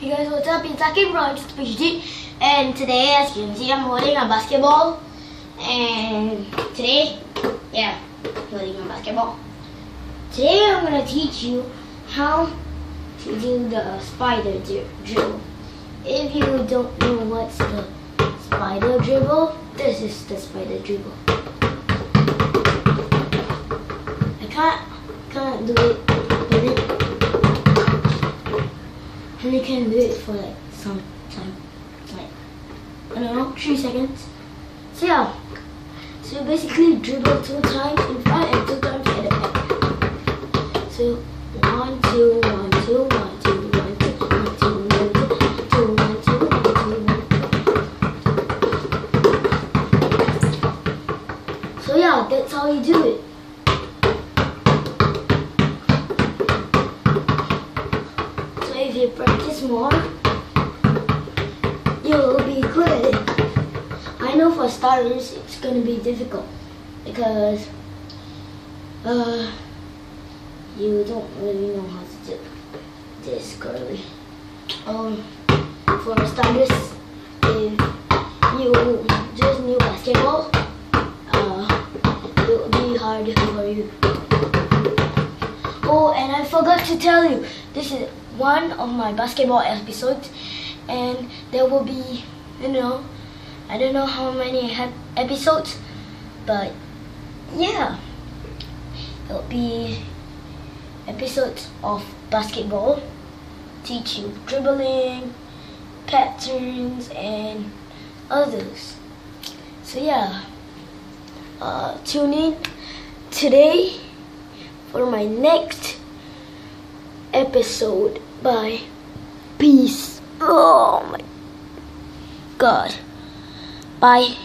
Hey guys, what's up? It's Akim from PhD, and today, as you can see, I'm holding a basketball. And today, holding a basketball. Today, I'm gonna teach you how to do the spider dribble. If you don't know what's the spider dribble, this is the spider dribble. I can't do it with it. And you can do it for like some time, like, I don't know, 3 seconds. So yeah, so basically dribble 2 times in front and 2 times at the back. So 1, 2, 1, 2, 1, 2, 1, 2, 1, 2, 1, 2, 1, 2, 1, 2, 1. So yeah, that's how you do it. If you practice more, you'll be good at it. I know for starters it's gonna be difficult because you don't really know how to do this correctly. For starters, if you just knew basketball, it will be hard for you. Oh, and I forgot to tell you, this is one of my basketball episodes, and there will be, I don't know how many episodes, but yeah, it'll be episodes of basketball, teach you dribbling, patterns, and others. So yeah, tune in today for my next episode. Bye. Peace. Oh my God. Bye.